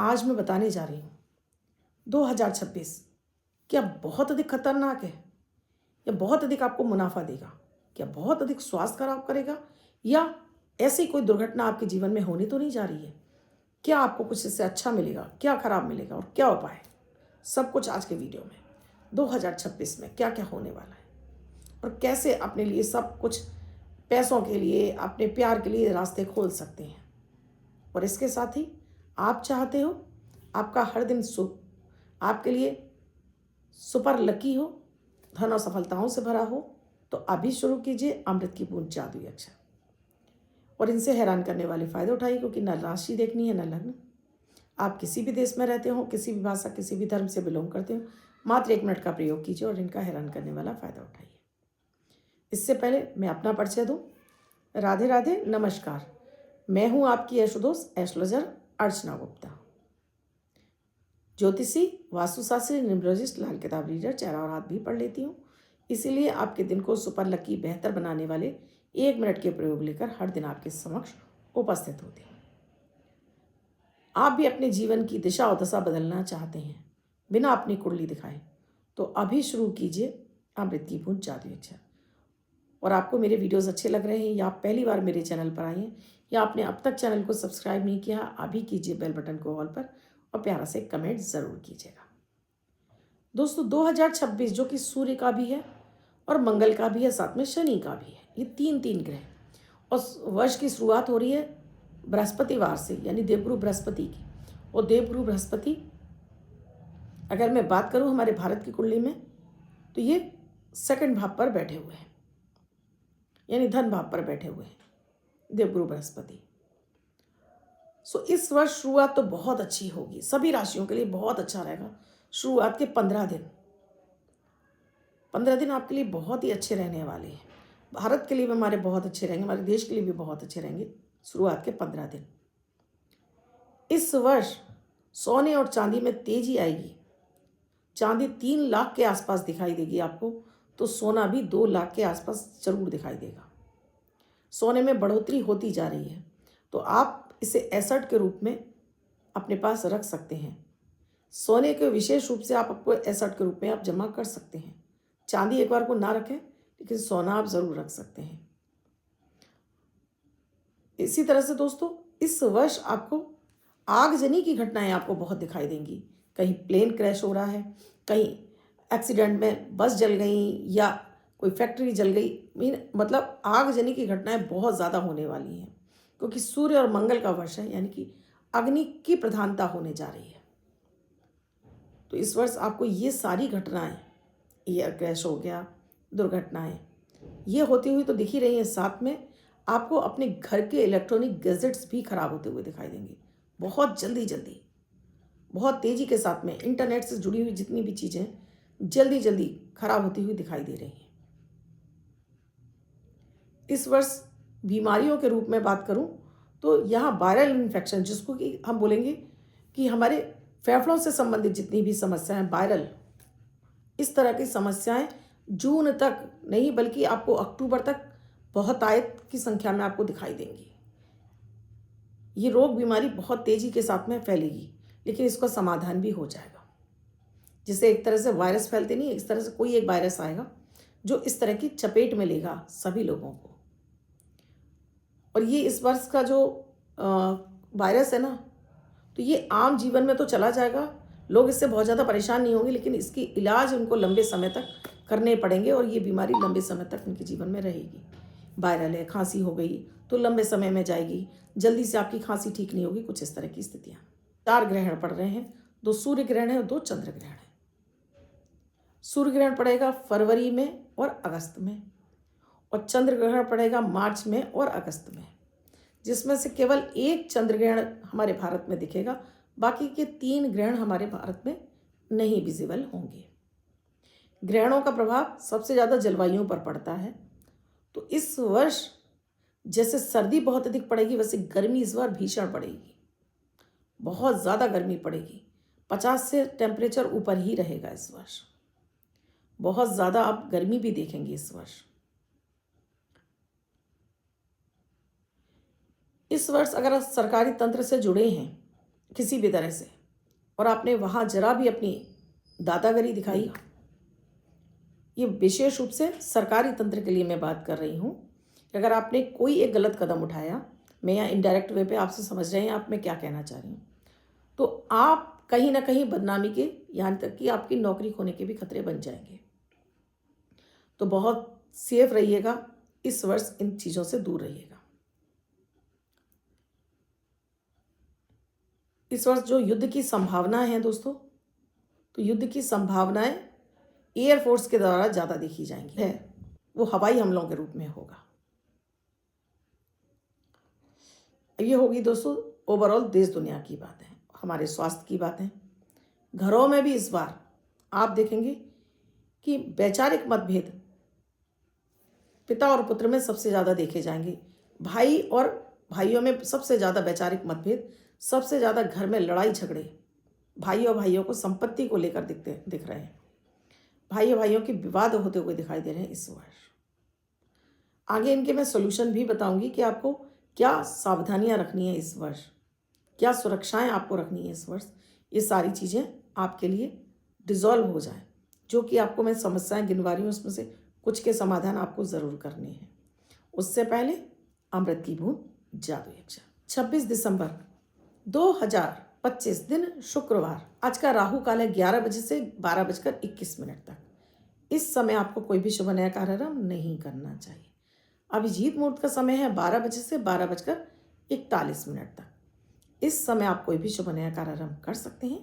आज मैं बताने जा रही हूँ 2026 क्या बहुत अधिक खतरनाक है या बहुत अधिक आपको मुनाफा देगा, क्या बहुत अधिक स्वास्थ्य खराब करेगा या ऐसी कोई दुर्घटना आपके जीवन में होने तो नहीं जा रही है। क्या आपको कुछ इससे अच्छा मिलेगा, क्या खराब मिलेगा और क्या उपाय है, सब कुछ आज के वीडियो में। 2026 में क्या क्या होने वाला है और कैसे अपने लिए सब कुछ, पैसों के लिए, अपने प्यार के लिए रास्ते खोल सकते हैं। और इसके साथ ही आप चाहते हो आपका हर दिन आपके लिए सुपर लकी हो, धन और सफलताओं से भरा हो, तो अभी शुरू कीजिए अमृत की बूंद जादुई अक्षर और इनसे हैरान करने वाले फायदे उठाइए। क्योंकि न राशि देखनी है न लग्न। आप किसी भी देश में रहते हो, किसी भी भाषा, किसी भी धर्म से बिलोंग करते हो, मात्र 1 मिनट का प्रयोग कीजिए और इनका हैरान करने वाला फायदा उठाइए। इससे पहले मैं अपना परिचय दूं। राधे राधे, नमस्कार। मैं हूं आपकी यशोदोस्त एस्ट्रोलॉजर अर्चना गुप्ता, ज्योतिषी, वास्तुशास्त्री, न्यूमरोलॉजिस्ट, लाल किताब रीडर, चेहरा और हाथ भी पढ़ लेती हूँ। इसीलिए आपके दिन को सुपर लकी, बेहतर बनाने वाले 1 मिनट के प्रयोग लेकर हर दिन आपके समक्ष उपस्थित होते हैं। आप भी अपने जीवन की दिशा और दशा बदलना चाहते हैं बिना अपनी कुंडली दिखाए, तो अभी शुरू कीजिए अमृत की बूंद जादुई अक्षर। और आपको मेरे वीडियोस अच्छे लग रहे हैं या आप पहली बार मेरे चैनल पर आए हैं या आपने अब तक चैनल को सब्सक्राइब नहीं किया, अभी कीजिए बेल बटन को ऑल पर और प्यारा से कमेंट ज़रूर कीजिएगा। दोस्तों 2026 जो कि सूर्य का भी है और मंगल का भी है, साथ में शनि का भी है, ये तीन ग्रह, और वर्ष की शुरुआत हो रही है बृहस्पतिवार से, यानी देवगुरु बृहस्पति की। और देवगुरु बृहस्पति अगर मैं बात करूं हमारे भारत की कुंडली में, तो ये 2nd भाव पर बैठे हुए हैं, यानी धन भाव पर बैठे हुए हैं देवगुरु बृहस्पति। सो इस वर्ष शुरुआत तो बहुत अच्छी होगी, सभी राशियों के लिए बहुत अच्छा रहेगा। शुरुआत के 15 दिन आपके लिए बहुत ही अच्छे रहने वाले हैं। भारत के लिए भी हमारे बहुत अच्छे रहेंगे, हमारे देश के लिए भी बहुत अच्छे रहेंगे शुरुआत के 15 दिन। इस वर्ष सोने और चांदी में तेजी आएगी। चांदी 3 लाख के आसपास दिखाई देगी आपको, तो सोना भी 2 लाख के आसपास जरूर दिखाई देगा। सोने में बढ़ोतरी होती जा रही है, तो आप इसे एसेट के रूप में अपने पास रख सकते हैं। सोने के विशेष रूप से आप आपको एसेट के रूप में आप जमा कर सकते हैं। चांदी एक बार को ना रखें, लेकिन सोना आप जरूर रख सकते हैं। इसी तरह से दोस्तों इस वर्ष आपको आगजनी की घटनाएं आपको बहुत दिखाई देंगी। कहीं प्लेन क्रैश हो रहा है, कहीं एक्सीडेंट में बस जल गई या कोई फैक्ट्री जल गई, मतलब आगजनी की घटनाएं बहुत ज़्यादा होने वाली हैं। क्योंकि सूर्य और मंगल का वर्ष है, यानी कि अग्नि की प्रधानता होने जा रही है। तो इस वर्ष आपको ये सारी घटनाएं, एयर क्रैश हो गया, दुर्घटनाएं, ये होती हुई तो दिख ही रही हैं। साथ में आपको अपने घर के इलेक्ट्रॉनिक गैजेट्स भी खराब होते हुए दिखाई देंगे। बहुत जल्दी बहुत तेज़ी के साथ में इंटरनेट से जुड़ी हुई जितनी भी चीज़ें जल्दी खराब होती हुई दिखाई दे रही हैं। इस वर्ष बीमारियों के रूप में बात करूं तो यहाँ वायरल इन्फेक्शन, जिसको कि हम बोलेंगे कि हमारे फेफड़ों से संबंधित जितनी भी समस्याएं, वायरल, इस तरह की समस्याएं जून तक नहीं बल्कि आपको अक्टूबर तक बहुतायत की संख्या में आपको दिखाई देंगी। ये रोग बीमारी बहुत तेजी के साथ में फैलेगी, लेकिन इसका समाधान भी हो जाएगा। जिससे एक तरह से वायरस फैलते नहीं, इस तरह से कोई एक वायरस आएगा जो इस तरह की चपेट में लेगा सभी लोगों को। और ये इस वर्ष का जो वायरस है ना, तो ये आम जीवन में तो चला जाएगा, लोग इससे बहुत ज़्यादा परेशान नहीं होंगे, लेकिन इसकी इलाज उनको लंबे समय तक करने पड़ेंगे और ये बीमारी लंबे समय तक उनके जीवन में रहेगी। वायरल है, खांसी हो गई तो लंबे समय में जाएगी, जल्दी से आपकी खांसी ठीक नहीं होगी, कुछ इस तरह की स्थितियाँ। 4 ग्रहण पड़ रहे हैं, 2 सूर्य ग्रहण है और 2 चंद्र ग्रहण है। सूर्य ग्रहण पड़ेगा फरवरी में और अगस्त में, और चंद्र ग्रहण पड़ेगा मार्च में और अगस्त में, जिसमें से केवल 1 चंद्र ग्रहण हमारे भारत में दिखेगा, बाकी के 3 ग्रहण हमारे भारत में नहीं विजिबल होंगे। ग्रहणों का प्रभाव सबसे ज़्यादा जलवायु पर पड़ता है। तो इस वर्ष जैसे सर्दी बहुत अधिक पड़ेगी, वैसे गर्मी इस बार भीषण पड़ेगी, बहुत ज़्यादा गर्मी पड़ेगी। 50 से टेम्परेचर ऊपर ही रहेगा इस वर्ष, बहुत ज़्यादा आप गर्मी भी देखेंगे इस वर्ष। इस वर्ष अगर आप सरकारी तंत्र से जुड़े हैं किसी भी तरह से, और आपने वहाँ जरा भी अपनी दादागिरी दिखाई, ये विशेष रूप से सरकारी तंत्र के लिए मैं बात कर रही हूँ। अगर आपने कोई एक गलत कदम उठाया, मैं यहाँ इनडायरेक्ट वे पे आपसे समझ रहे हैं आप मैं क्या कहना चाह रही हूँ, तो आप कहीं ना कहीं बदनामी के, यहाँ तक कि आपकी नौकरी खोने के भी खतरे बन जाएंगे। तो बहुत सेफ रहिएगा, इस वर्ष इन चीज़ों से दूर रहिएगा। इस वर्ष जो युद्ध की संभावनाएं हैं दोस्तों, तो युद्ध की संभावनाएं एयरफोर्स के द्वारा ज़्यादा देखी जाएंगी, है वो हवाई हमलों के रूप में होगा। ये होगी दोस्तों ओवरऑल देश दुनिया की बात है, हमारे स्वास्थ्य की बात है। घरों में भी इस बार आप देखेंगे कि वैचारिक मतभेद पिता और पुत्र में सबसे ज़्यादा देखे जाएंगे। भाई और भाइयों में सबसे ज़्यादा वैचारिक मतभेद, सबसे ज़्यादा घर में लड़ाई झगड़े भाई और भाइयों को संपत्ति को लेकर दिख रहे हैं। भाई और भाइयों के विवाद होते हुए दिखाई दे रहे हैं इस वर्ष। आगे इनके मैं सोल्यूशन भी बताऊंगी कि आपको क्या सावधानियां रखनी है इस वर्ष, क्या सुरक्षाएं आपको रखनी है इस वर्ष। ये सारी चीज़ें आपके लिए डिज़ोल्व हो जाए, जो कि आपको मैं समस्याएं गिनवा रही हूँ उसमें से कुछ के समाधान आपको ज़रूर करने हैं। उससे पहले अमृत की बूंद जादू अक्षर 26 दिसंबर 2025 दिन शुक्रवार, आज का राहु काल है 11 बजे से 12:21 तक। इस समय आपको कोई भी शुभ नया कार्यक्रम नहीं करना चाहिए। अभिजीत मुहूर्त का समय है 12 बजे से 12:41 तक। इस समय आप कोई भी शुभ नया कार्यक्रम कर सकते हैं।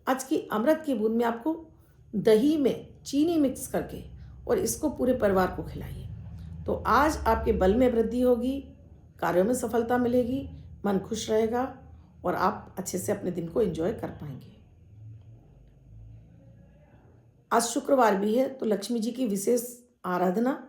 आज की अमृत की बूंद में आपको दही में चीनी मिक्स करके और इसको पूरे परिवार को खिलाइए, तो आज आपके बल में वृद्धि होगी, कार्यों में सफलता मिलेगी, मन खुश रहेगा और आप अच्छे से अपने दिन को एंजॉय कर पाएंगे। आज शुक्रवार भी है, तो लक्ष्मी जी की विशेष आराधना,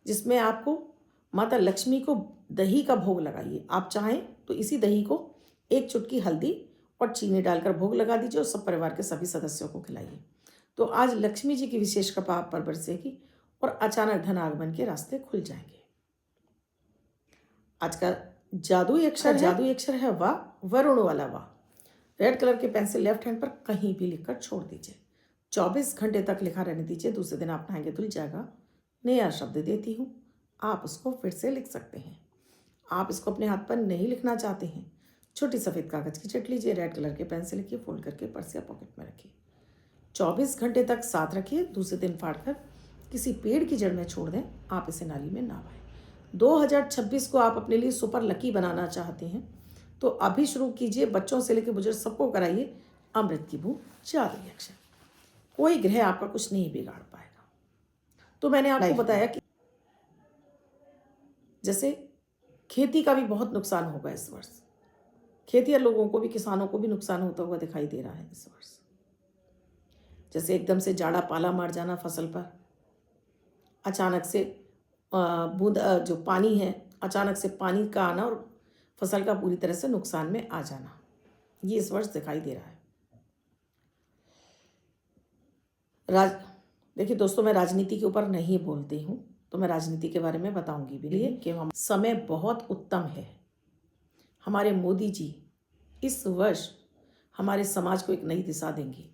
जिसमें आपको माता लक्ष्मी को दही का भोग लगाइए। आप चाहें तो इसी दही को एक चुटकी हल्दी और चीनी डालकर भोग लगा दीजिए और सब परिवार के सभी सदस्यों को खिलाइए। तो आज लक्ष्मी जी की विशेष कृपा आप पर बरसेगी और अचानक धन आगमन के रास्ते खुल जाएंगे। आज का जादुई अक्षर है वाह, वरुण वाला वाह। रेड कलर के पेन से लेफ्ट हैंड पर कहीं भी लिखकर छोड़ दीजिए। 24 घंटे तक लिखा रहने दीजिए। दूसरे दिन आप नहाएंगे धुल जाएगा। नया शब्द देती हूँ, आप उसको फिर से लिख सकते हैं। आप इसको अपने हाथ पर नहीं लिखना चाहते हैं, छोटी सफ़ेद कागज़ की चिट लीजिए, रेड कलर के पेन से लिखिए, फोल्ड करके पर्स या पॉकेट में रखिए। 24 घंटे तक साथ रखिए। दूसरे दिन फाड़कर किसी पेड़ की जड़ में छोड़ दें। आप इसे नाली में ना बहाएं। 2026 को आप अपने लिए सुपर लकी बनाना चाहते हैं तो अभी शुरू कीजिए। बच्चों से लेकर बुजुर्ग सबको कराइए अमृत की बूंद जादुई अक्षर। कोई ग्रह आपका कुछ नहीं बिगाड़ पाएगा। तो मैंने आपको बताया कि जैसे खेती का भी बहुत नुकसान होगा इस वर्ष। खेती लोगों को भी, किसानों को भी नुकसान होता हुआ दिखाई दे रहा है इस वर्ष। जैसे एकदम से जाड़ा पाला मार जाना फसल पर, अचानक से बूंद जो पानी है, अचानक से पानी का आना और फसल का पूरी तरह से नुकसान में आ जाना, ये इस वर्ष दिखाई दे रहा है। देखिए दोस्तों, मैं राजनीति के ऊपर नहीं बोलती हूँ, तो मैं राजनीति के बारे में बताऊंगी भी नहीं कि हम समय बहुत उत्तम है। हमारे मोदी जी इस वर्ष हमारे समाज को एक नई दिशा देंगे।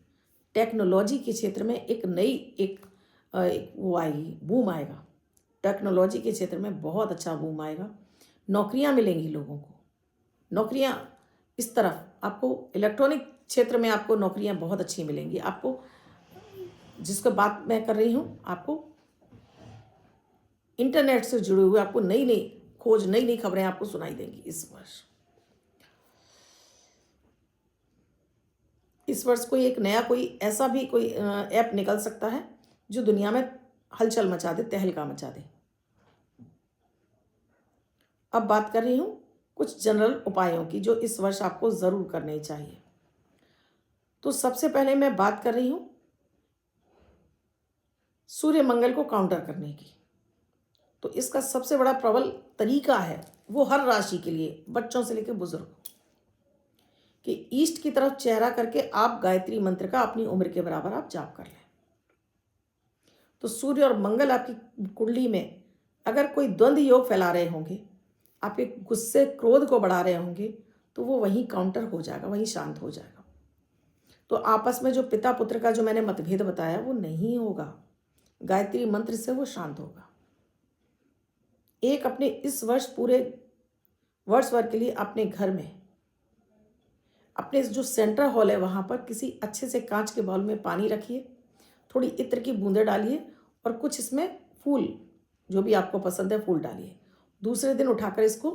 टेक्नोलॉजी के क्षेत्र में एक नई वो आएगी, बूम आएगा। टेक्नोलॉजी के क्षेत्र में बहुत अच्छा बूम आएगा। नौकरियां मिलेंगी लोगों को। नौकरियां इस तरफ आपको इलेक्ट्रॉनिक क्षेत्र में आपको नौकरियां बहुत अच्छी मिलेंगी। आपको जिसको बात मैं कर रही हूँ, आपको इंटरनेट से जुड़े हुए आपको नई नई खोज, नई नई खबरें आपको सुनाई देंगी इस वर्ष। इस वर्ष कोई एक नया कोई ऐसा भी कोई ऐप निकल सकता है जो दुनिया में हलचल मचा दे, तहलका मचा दे। अब बात कर रही हूँ कुछ जनरल उपायों की जो इस वर्ष आपको ज़रूर करने चाहिए। तो सबसे पहले मैं बात कर रही हूँ सूर्य मंगल को काउंटर करने की। तो इसका सबसे बड़ा प्रबल तरीका है वो हर राशि के लिए, बच्चों से लेकर बुजुर्ग, कि ईस्ट की तरफ चेहरा करके आप गायत्री मंत्र का अपनी उम्र के बराबर आप जाप कर लें। तो सूर्य और मंगल आपकी कुंडली में अगर कोई द्वंद्व योग फैला रहे होंगे, आपके गुस्से क्रोध को बढ़ा रहे होंगे, तो वो वहीं काउंटर हो जाएगा, वहीं शांत हो जाएगा। तो आपस में जो पिता पुत्र का जो मैंने मतभेद बताया वो नहीं होगा, गायत्री मंत्र से वो शांत होगा। एक अपने इस वर्ष पूरे वर्ष भर के लिए अपने घर में, अपने जो सेंट्रल हॉल है वहाँ पर किसी अच्छे से कांच के बाउल में पानी रखिए, थोड़ी इत्र की बूंदें डालिए और कुछ इसमें फूल, जो भी आपको पसंद है फूल डालिए। दूसरे दिन उठाकर इसको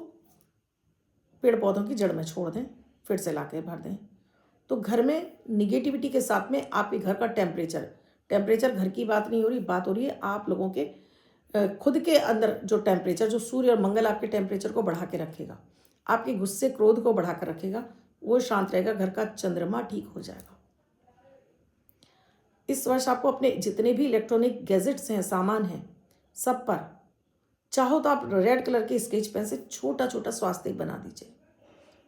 पेड़ पौधों की जड़ में छोड़ दें, फिर से लाके भर दें। तो घर में निगेटिविटी के साथ में आपके घर का टेम्परेचर घर की बात नहीं हो रही, बात हो रही है आप लोगों के खुद के अंदर जो टेम्परेचर, जो सूर्य और मंगल आपके टेम्परेचर को बढ़ा के रखेगा, आपके गुस्से क्रोध को बढ़ा कर रखेगा, वो शांत रहेगा, घर का चंद्रमा ठीक हो जाएगा। इस वर्ष आपको अपने जितने भी इलेक्ट्रॉनिक गैजेट्स हैं, सामान हैं, सब पर चाहो तो आप रेड कलर के स्केच पेन से छोटा छोटा स्वास्तिक बना दीजिए,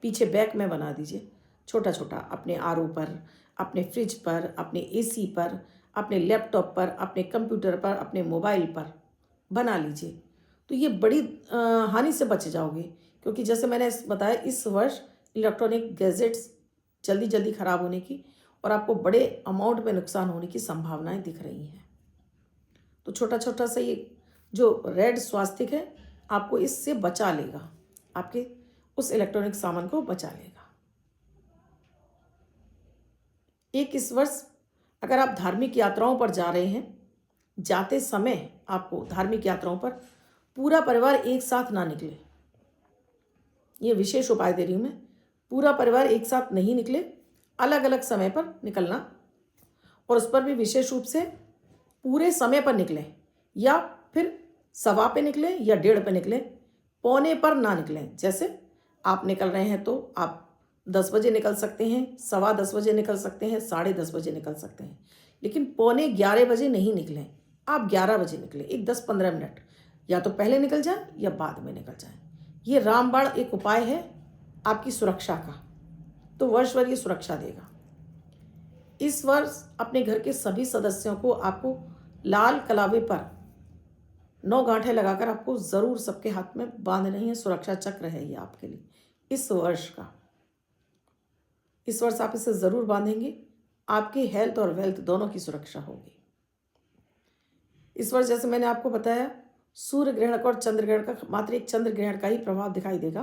पीछे बैक में बना दीजिए छोटा छोटा, अपने आरओ पर, अपने फ्रिज पर, अपने एसी पर, अपने लैपटॉप पर, अपने कंप्यूटर पर, अपने मोबाइल पर बना लीजिए। तो ये बड़ी हानि से बच जाओगे, क्योंकि जैसे मैंने बताया इस वर्ष इलेक्ट्रॉनिक गैजेट्स जल्दी जल्दी ख़राब होने की और आपको बड़े अमाउंट में नुकसान होने की संभावनाएं दिख रही हैं। तो छोटा छोटा सा ये जो रेड स्वास्तिक है आपको इससे बचा लेगा, आपके उस इलेक्ट्रॉनिक सामान को बचा लेगा। एक इस वर्ष अगर आप धार्मिक यात्राओं पर जा रहे हैं, जाते समय आपको धार्मिक यात्राओं पर पूरा परिवार एक साथ ना निकले, ये विशेष उपाय दे रही हूँ मैं। पूरा परिवार एक साथ नहीं निकले, अलग अलग समय पर निकलना, और उस पर भी विशेष रूप से पूरे समय पर निकलें, या फिर सवा पे निकले या 1:30 पे निकले, पौने पर ना निकलें। जैसे आप निकल रहे हैं तो आप 10 बजे निकल सकते हैं, सवा 10 बजे निकल सकते हैं, 10:30 बजे निकल सकते हैं, लेकिन पौने 11 बजे नहीं निकलें। आप 11 बजे निकलें, एक 10-15 मिनट या तो पहले निकल जाए या बाद में निकल जाए। ये रामबाण एक उपाय है आपकी सुरक्षा का, तो वर्ष भर ये सुरक्षा देगा। इस वर्ष अपने घर के सभी सदस्यों को आपको लाल कलावे पर 9 गांठें लगाकर आपको ज़रूर सबके हाथ में बांधना ही है। सुरक्षा चक्र है ये आपके लिए इस वर्ष का। इस वर्ष आप इसे ज़रूर बांधेंगे, आपकी हेल्थ और वेल्थ दोनों की सुरक्षा होगी। इस वर्ष जैसे मैंने आपको बताया, सूर्य ग्रहण का और चंद्र ग्रहण का, मात्र एक चंद्र ग्रहण का ही प्रभाव दिखाई देगा,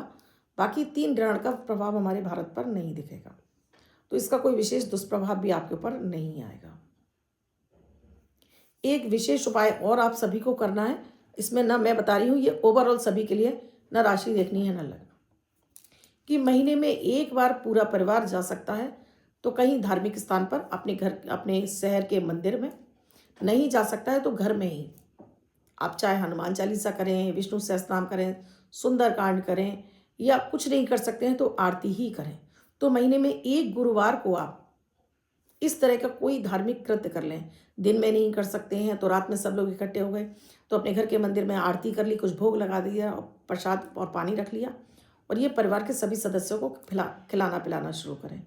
बाकी 3 ग्रहण का प्रभाव हमारे भारत पर नहीं दिखेगा, तो इसका कोई विशेष दुष्प्रभाव भी आपके ऊपर नहीं आएगा। एक विशेष उपाय और आप सभी को करना है, इसमें ना मैं बता रही हूँ, ये ओवरऑल सभी के लिए, ना राशि देखनी है ना लगना, कि महीने में एक बार पूरा परिवार जा सकता है तो कहीं धार्मिक स्थान पर, अपने घर, अपने शहर के मंदिर में। नहीं जा सकता है तो घर में ही आप चाहे हनुमान चालीसा करें, विष्णु सहस्त्रनाम करें, सुंदरकांड करें, या कुछ नहीं कर सकते हैं तो आरती ही करें। तो महीने में एक गुरुवार को आप इस तरह का कोई धार्मिक कृत्य कर लें। दिन में नहीं कर सकते हैं तो रात में सब लोग इकट्ठे हो गए तो अपने घर के मंदिर में आरती कर ली, कुछ भोग लगा दिया, प्रसाद और पानी रख लिया, और ये परिवार के सभी सदस्यों को खिलाना पिलाना शुरू करें।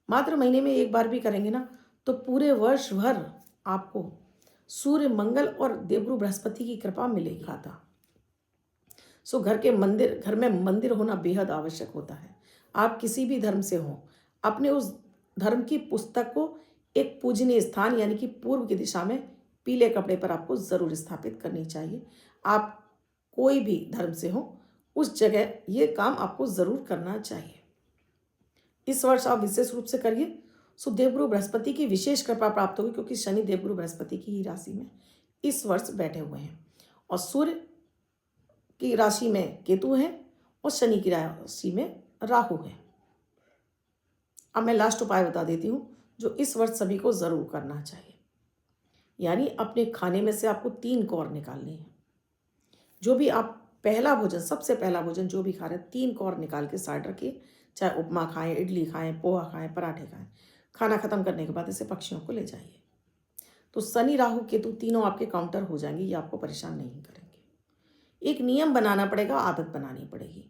मात्र महीने में एक बार भी करेंगे ना तो पूरे वर्ष भर आपको सूर्य, मंगल और देवगुरु बृहस्पति की कृपा मिलेगी। खाता सो घर में मंदिर होना बेहद आवश्यक होता है। आप किसी भी धर्म से हो, अपने उस धर्म की पुस्तक को एक पूजनीय स्थान यानी कि पूर्व की दिशा में पीले कपड़े पर आपको ज़रूर स्थापित करनी चाहिए। आप कोई भी धर्म से हो, उस जगह ये काम आपको ज़रूर करना चाहिए। इस वर्ष आप विशेष रूप से करिए, सो देवगुरु बृहस्पति की विशेष कृपा प्राप्त होगी, क्योंकि शनि देवगुरु बृहस्पति की ही राशि में इस वर्ष बैठे हुए हैं, और सूर्य की राशि में केतु हैं और शनि की राशि में राहु है। अब मैं लास्ट उपाय बता देती हूँ जो इस वर्ष सभी को ज़रूर करना चाहिए, यानी अपने खाने में से आपको 3 कौर निकालनी है। जो भी आप पहला भोजन, सबसे पहला भोजन जो भी खा रहे हैं, 3 कौर निकाल के साइड रखिए, चाहे उपमा खाएं, इडली खाएं, पोहा खाएं, पराठे खाएं। खाना खत्म करने के बाद इसे पक्षियों को ले जाइए, तो शनि राहु केतु तीनों आपके काउंटर हो जाएंगे, ये आपको परेशान नहीं करेंगे। एक नियम बनाना पड़ेगा, आदत बनानी पड़ेगी,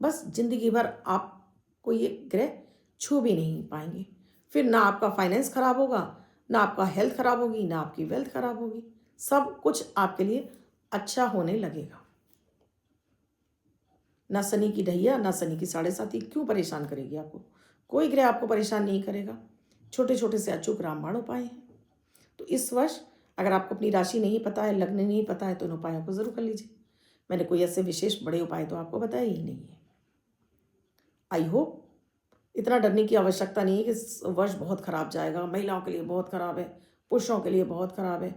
बस जिंदगी भर आपको ये ग्रह छू भी नहीं पाएंगे। फिर ना आपका फाइनेंस खराब होगा, ना आपका हेल्थ खराब होगी, ना आपकी वेल्थ खराब होगी, सब कुछ आपके लिए अच्छा होने लगेगा। ना शनि की ढैया, ना शनि की 7.5 क्यों परेशान करेगी आपको? कोई ग्रह आपको परेशान नहीं करेगा। छोटे छोटे से अचूक रामबाण उपाय हैं। तो इस वर्ष अगर आपको अपनी राशि नहीं पता है, लग्न नहीं पता है, तो इन उपायों को ज़रूर कर लीजिए। मैंने कोई ऐसे विशेष बड़े उपाय तो आपको बताए ही नहीं है। आई होप इतना डरने की आवश्यकता नहीं है कि इस वर्ष बहुत ख़राब जाएगा, महिलाओं के लिए बहुत ख़राब है, पुरुषों के लिए बहुत ख़राब है,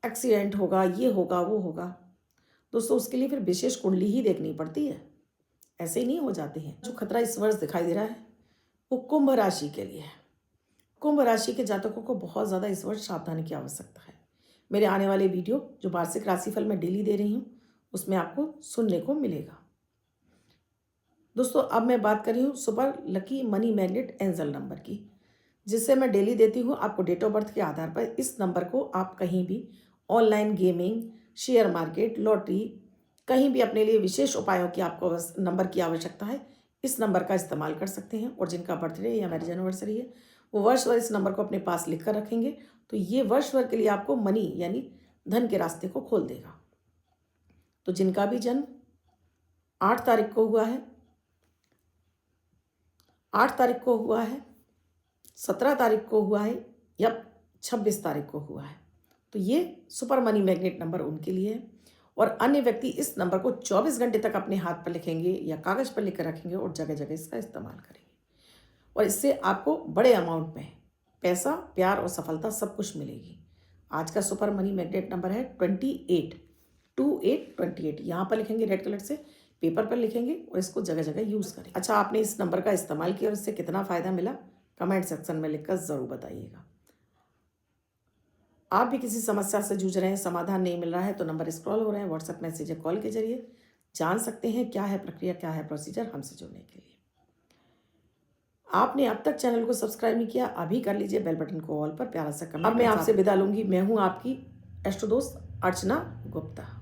एक्सीडेंट होगा, ये होगा, वो होगा। दोस्तों, उसके लिए फिर विशेष कुंडली ही देखनी पड़ती है, ऐसे ही नहीं हो जाते हैं। जो खतरा इस वर्ष दिखाई दे रहा है वो कुंभ राशि के लिए है। कुंभ राशि के जातकों को बहुत ज़्यादा इस वर्ष सावधानी की आवश्यकता है। मेरे आने वाले वीडियो जो वार्षिक राशिफल मैं डेली दे रही हूँ उसमें आपको सुनने को मिलेगा। दोस्तों, अब मैं बात कर रही हूँ super lucky money magnet angel number की, जिससे मैं डेली देती हूँ आपको डेट ऑफ बर्थ के आधार पर। इस नंबर को आप कहीं भी online gaming, share market, lottery, कहीं भी अपने लिए विशेष उपायों की आपको नंबर की आवश्यकता है, इस नंबर का इस्तेमाल कर सकते हैं। और जिनका बर्थडे या मैरिज एनिवर्सरी है वो वर्ष भर इस नंबर को अपने पास लिख कर रखेंगे, तो ये वर्ष भर के लिए आपको मनी यानी धन के रास्ते को खोल देगा। तो जिनका भी जन्म 8 तारीख को हुआ है, 8 तारीख को हुआ है, 17 तारीख को हुआ है या 26 तारीख को हुआ है, तो ये सुपर मनी मैग्नेट नंबर उनके लिए है। और अन्य व्यक्ति इस नंबर को 24 घंटे तक अपने हाथ पर लिखेंगे या कागज़ पर लिख कर रखेंगे और जगह जगह इसका इस्तेमाल करेंगे। और इससे आपको बड़े अमाउंट में पैसा, प्यार और सफलता सब कुछ मिलेगी। आज का सुपर मनी मैग्नेट नंबर है 28 यहाँ पर लिखेंगे, रेड कलर से पेपर पर लिखेंगे और इसको जगह जगह यूज़ करें। अच्छा, आपने इस नंबर का इस्तेमाल किया और इससे कितना फ़ायदा मिला कमेंट सेक्शन में लिखकर ज़रूर बताइएगा। आप भी किसी समस्या से जूझ रहे हैं, समाधान नहीं मिल रहा है, तो नंबर स्क्रॉल हो रहे हैं, व्हाट्सएप मैसेज या कॉल के जरिए जान सकते हैं क्या है प्रक्रिया, क्या है प्रोसीजर हमसे जुड़ने के लिए। आपने अब तक चैनल को सब्सक्राइब नहीं किया, अभी कर लीजिए, बेल बटन को ऑल पर प्यारा सा कमेंट। अब मैं आपसे विदा लूंगी। मैं हूँ आपकी एस्ट्रो दोस्त अर्चना गुप्ता।